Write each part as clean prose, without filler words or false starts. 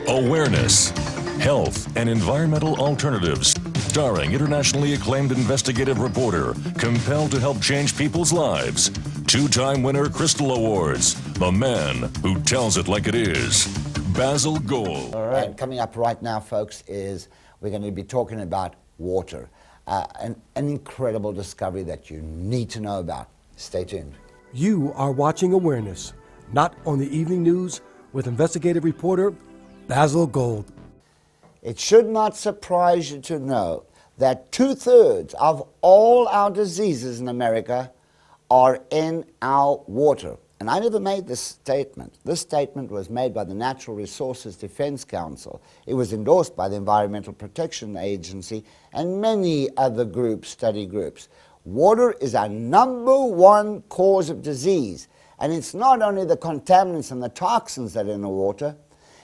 Awareness, Health and Environmental Alternatives, starring internationally acclaimed investigative reporter, compelled to help change people's lives. Two-time winner Crystal Awards, the man who tells it like it is, Basil Gold. All right, and coming up right now, folks, is we're going to be talking about water, an incredible discovery that you need to know about. Stay tuned. You are watching Awareness, not on the evening news, with investigative reporter Basil Gold. It should not surprise you to know that 2/3 of all our diseases in America are in our water. And I never made this statement. This statement was made by the Natural Resources Defense Council. It was endorsed by the Environmental Protection Agency and many other groups, study groups. Water is our #1 cause of disease. And it's not only the contaminants and the toxins that are in the water.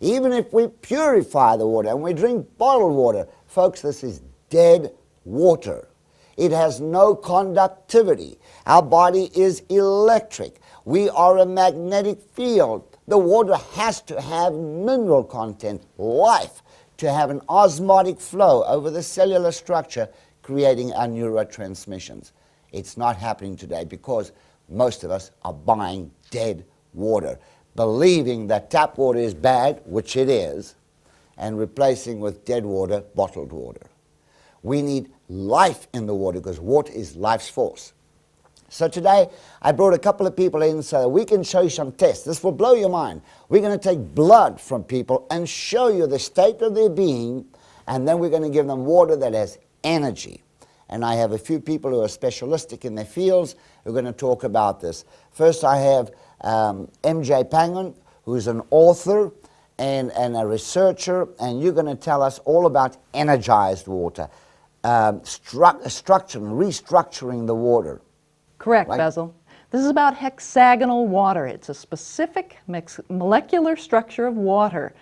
Even if we purify the water and we drink bottled water, folks, this is dead water. It has no conductivity. Our body is electric. We are a magnetic field. The water has to have mineral content, life, to have an osmotic flow over the cellular structure, creating our neurotransmissions. It's not happening today because most of us are buying dead water, believing that tap water is bad, which it is, and replacing with dead water, bottled water. We need life in the water because water is life's force. So today, I brought a couple of people in so that we can show you some tests. This will blow your mind. We're going to take blood from people and show you the state of their being, and then we're going to give them water that has energy. And I have a few people who are specialistic in their fields who are going to talk about this. First, I have MJ Pangan, who's an author and a researcher, and you're going to tell us all about energized water, structure and restructuring the water. Correct, Basil. This is about hexagonal water. It's a specific molecular structure of water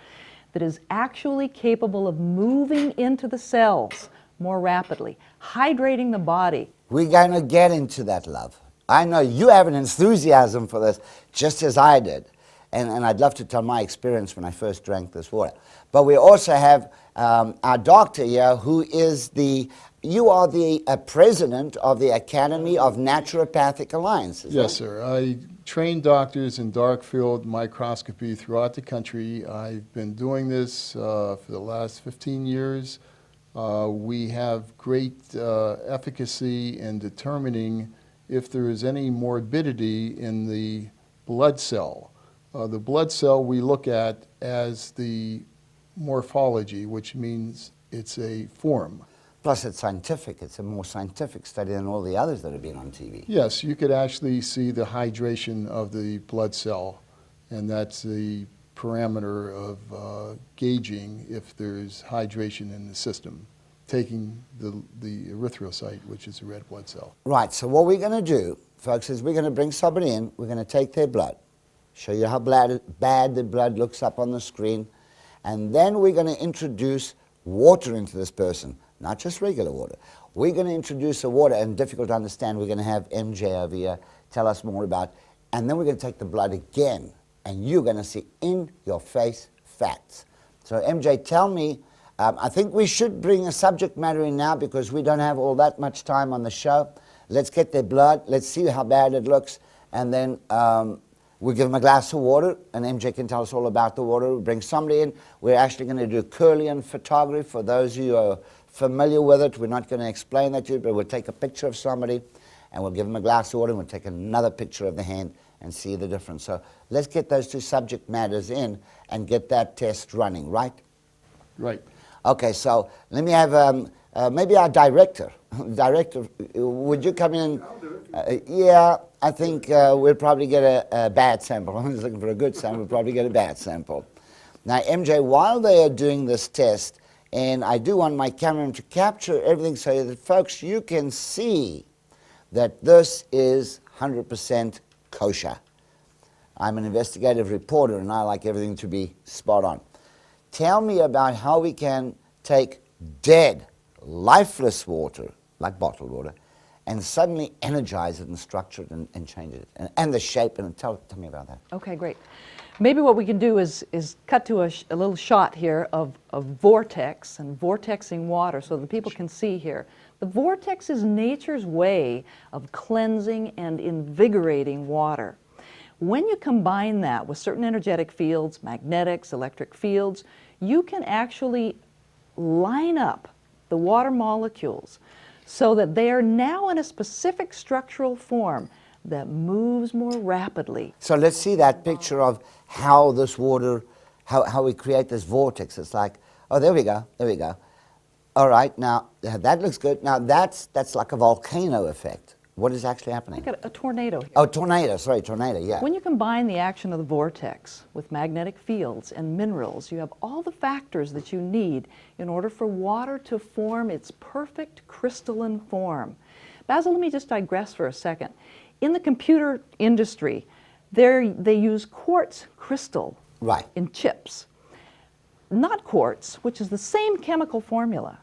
that is actually capable of moving into the cells more rapidly, hydrating the body. We're going to get into that, love. I know you have an enthusiasm for this, just as I did. And I'd love to tell my experience when I first drank this water. But we also have our doctor here, who is you are the president of the Academy of Naturopathic Alliance. Yes, sir. I train doctors in dark field microscopy throughout the country. I've been doing this for the last 15 years. We have great efficacy in determining if there is any morbidity in the blood cell. The blood cell we look at as the morphology, which means it's a form. Plus it's scientific. It's a more scientific study than all the others that have been on TV. Yes, you could actually see the hydration of the blood cell, and that's the parameter of gauging if there's hydration in the system, taking the erythrocyte, which is a red blood cell. Right, so what we're going to do, folks, is we're going to bring somebody in, we're going to take their blood, show you how bad the blood looks up on the screen, and then we're going to introduce water into this person, not just regular water. We're going to introduce the water, and difficult to understand, we're going to have MJ over here tell us more about, and then we're going to take the blood again, and you're going to see in-your-face facts. So MJ, tell me, I think we should bring a subject matter in now because we don't have all that much time on the show. Let's get their blood, let's see how bad it looks, and then we'll give them a glass of water, and MJ can tell us all about the water. We'll bring somebody in. We're actually going to do Kirlian photography. For those who are familiar with it, we're not going to explain that to you, but we'll take a picture of somebody, and we'll give them a glass of water, and we'll take another picture of the hand and see the difference. So let's get those two subject matters in and get that test running, right? Right. Okay, so let me have maybe our director. Director, would you come in? Yeah, I think we'll probably get a bad sample. I'm just looking for a good sample. We'll probably get a bad sample. Now, MJ, while they are doing this test, and I do want my cameraman to capture everything so that, folks, you can see that this is 100% kosher. I'm an investigative reporter, and I like everything to be spot on. Tell me about how we can take dead, lifeless water, like bottled water, and suddenly energize it and structure it and change it, and the shape. And tell me about that. Okay, great. Maybe what we can do is cut to a little shot here of vortex and vortexing water so that people can see here. The vortex is nature's way of cleansing and invigorating water. When you combine that with certain energetic fields, magnetics, electric fields, you can actually line up the water molecules so that they are now in a specific structural form that moves more rapidly. So let's see that picture of how this water, how we create this vortex. It's like, oh, there we go, there we go. All right, now that looks good. Now that's like a volcano effect. What is actually happening? Like a tornado here. Oh, tornado, sorry, tornado, yeah. When you combine the action of the vortex with magnetic fields and minerals, you have all the factors that you need in order for water to form its perfect crystalline form. Basil, let me just digress for a second. In the computer industry, they use quartz crystal Right. in chips. Not quartz, which is the same chemical formula,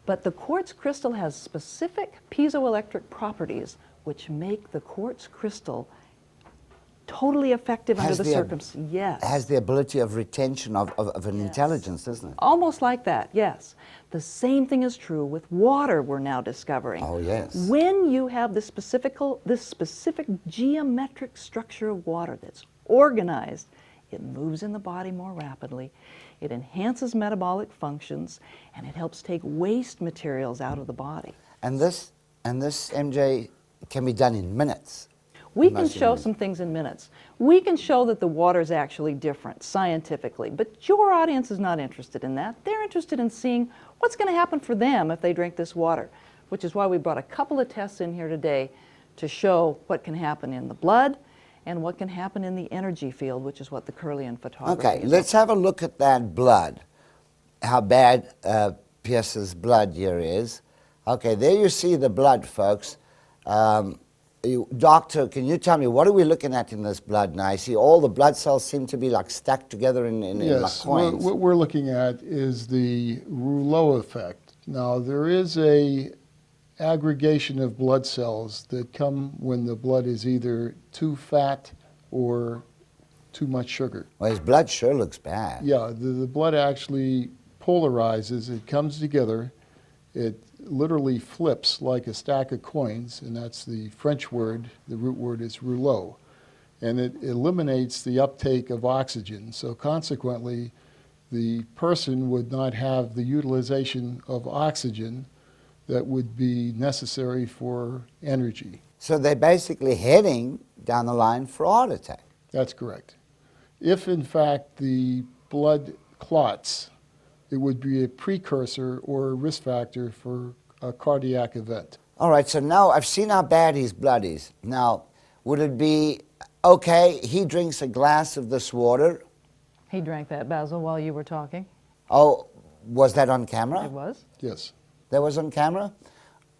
but the quartz crystal has specific piezoelectric properties which make the quartz crystal totally effective under the circumstances. Yes. Has the ability of retention of an intelligence, doesn't it? Almost like that, yes. The same thing is true with water, we're now discovering. Oh, yes. When you have this specific geometric structure of water that's organized, it moves in the body more rapidly, it enhances metabolic functions, and it helps take waste materials out of the body. And this, MJ, can be done in minutes. We can show some things in minutes. We can show that the water is actually different scientifically, but your audience is not interested in that. They're interested in seeing what's going to happen for them if they drink this water, which is why we brought a couple of tests in here today to show what can happen in the blood and what can happen in the energy field, which is what the Kirlian photography Okay, is. let's have a look at that blood, how bad Pierce's blood here is. Okay, there you see the blood, folks. Doctor, can you tell me, what are we looking at in this blood now? I see all the blood cells seem to be like stacked together in like coins. What we're looking at is the rouleau effect. Now, there is a aggregation of blood cells that come when the blood is either too fat or too much sugar. Well, his blood sure looks bad. Yeah, the blood actually polarizes, it comes together, it literally flips like a stack of coins, and that's the French word, the root word is rouleau, and it eliminates the uptake of oxygen. So consequently, the person would not have the utilization of oxygen that would be necessary for energy. So they're basically heading down the line for a heart attack. That's correct. If in fact the blood clots, it would be a precursor or a risk factor for a cardiac event. All right, so now I've seen how bad his blood is. Now, would it be okay, he drinks a glass of this water? He drank that, Basil, while you were talking. Oh, was that on camera? It was. Yes. That was on camera?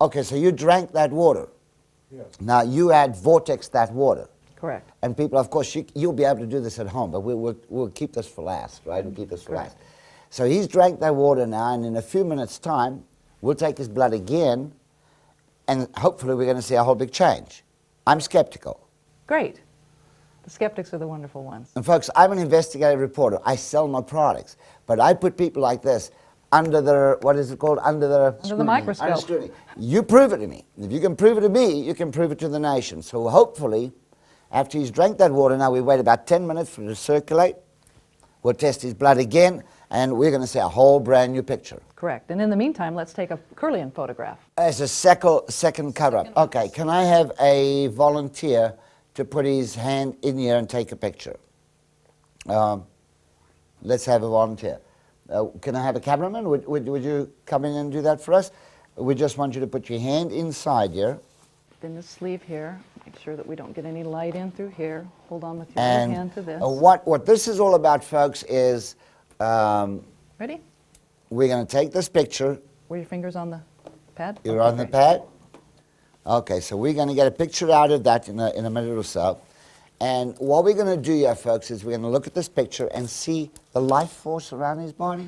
Okay, so you drank that water. Yes. Now, you had vortex that water. Correct. And people, of course, you'll be able to do this at home, but we'll keep this for last, right? We'll keep this for last. So he's drank that water now, and in a few minutes' time, we'll take his blood again, and hopefully we're going to see a whole big change. I'm skeptical. Great. The skeptics are the wonderful ones. And folks, I'm an investigative reporter. I sell my products, but I put people like this under the, what is it called? Under the microscope. Under scrutiny. You prove it to me. If you can prove it to me, you can prove it to the nation. So hopefully, after he's drank that water, now we wait about 10 minutes for it to circulate. We'll test his blood again, and we're going to see a whole brand new picture. Correct. And in the meantime, let's take a Kirlian photograph. As a second cover-up. Okay, can I have a volunteer to put his hand in here and take a picture? Let's have a volunteer. Can I have a cameraman? Would you come in and do that for us? We just want you to put your hand inside here. In the sleeve here, make sure that we don't get any light in through here. Hold on with your other hand to this. What this is all about, folks, is Ready? we're going to take this picture. Were your fingers on the pad? You're on the pad? Okay, so we're going to get a picture out of that in a minute or so. And what we're going to do here, folks, is we're going to look at this picture and see the life force around his body.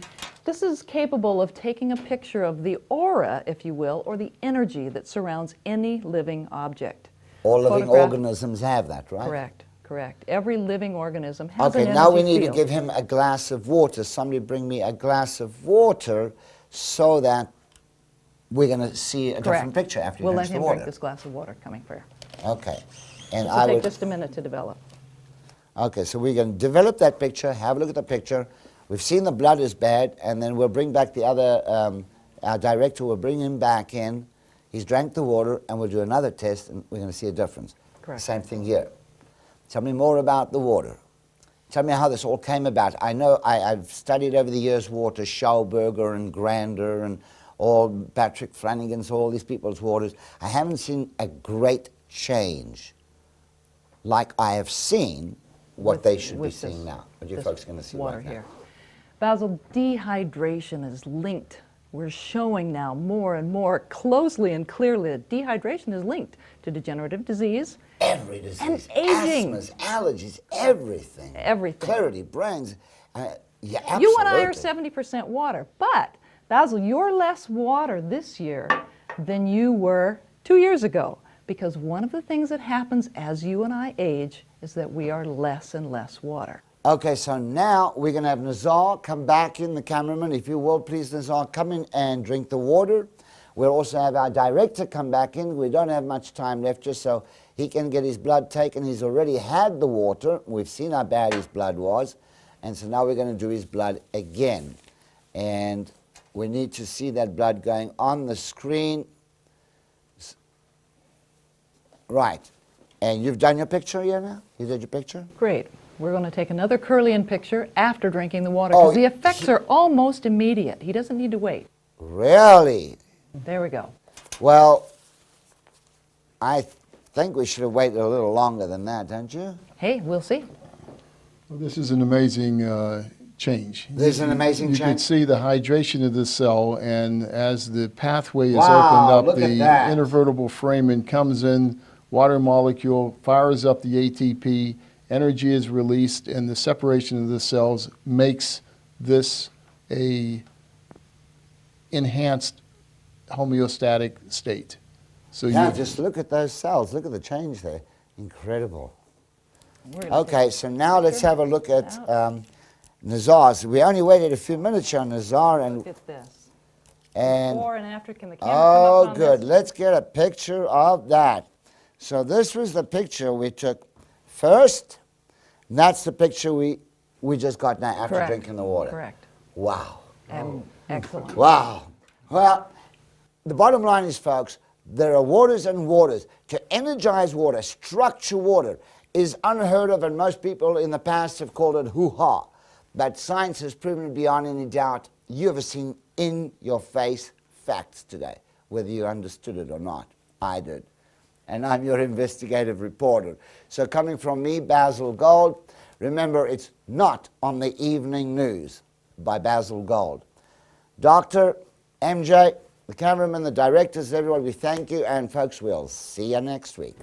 This is capable of taking a picture of the aura, if you will, or the energy that surrounds any living object. All living Photograph- organisms have that, right? Correct, correct. Every living organism has an Okay, energy now we need field. to give him a glass of water. Somebody bring me a glass of water so that we're going to see a different Correct. picture after you We'll let drinks the him water. drink this glass of water coming for you. Okay. And This I will take will. just a minute to develop. Okay, so we're going to develop that picture, have a look at the picture. We've seen the blood is bad, and then we'll bring back the other, our director will bring him back in. He's drank the water, and we'll do another test, and we're going to see a difference. Correct. Same thing here. Tell me more about the water. Tell me how this all came about. I know I've studied over the years water, Schauberger and Grander and all Patrick Flanagan's, all these people's waters. I haven't seen a great change like I have seen what With- they should be with seeing this- now. What you this folks going to see water right now. here. Basil, dehydration is linked. We're showing now more and more closely and clearly that dehydration is linked to degenerative disease, Every disease, aging. asthmas, allergies, everything. Everything. Clarity, brains. Yeah, absolutely. You and I are 70% water, but Basil, you're less water this year than you were 2 years ago, because one of the things that happens as you and I age is that we are less and less water. Okay, so now we're going to have Nazar come back in, the cameraman. If you will, please, Nazar, come in and drink the water. We'll also have our director come back in. We don't have much time left, just so he can get his blood taken. He's already had the water. We've seen how bad his blood was. And so now we're going to do his blood again. And we need to see that blood going on the screen. Right. And you've done your picture here now? You did your picture? Great. We're going to take another Curlian picture after drinking the water, Oh, because the effects are almost immediate. He doesn't need to wait. Really? There we go. Well, I think we should have waited a little longer than that, don't you? Hey, we'll see. Well, this is an amazing change. This is an amazing You change. can see the hydration of the cell, and as the pathway is Wow, opened look up, at the that. intervertebral foramen comes in, water molecule fires up the ATP, energy is released, and the separation of the cells makes this a enhanced homeostatic state. So Yeah, you, just look at those cells. Look at the change there. Incredible. We're gonna Okay, take so now let's have a look at out. Nazar's. We only waited a few minutes on Nazar, Look at this. and Before and after. Can the camera come oh, up on good. this? Let's get a picture of that. So this was the picture we took first. And that's the picture we just got now after Correct. drinking the water. Correct. Wow. Excellent. Wow. Well, the bottom line is, folks, there are waters and waters. To energize water, structure water, is unheard of, and most people in the past have called it hoo-ha. But science has proven beyond any doubt you have seen in-your-face facts today, whether you understood it or not. I did. And I'm your investigative reporter. So coming from me, Basil Gold, remember it's not on the evening news by Basil Gold. Dr. MJ, the cameraman, the directors, everyone, we thank you, and folks, we'll see you next week.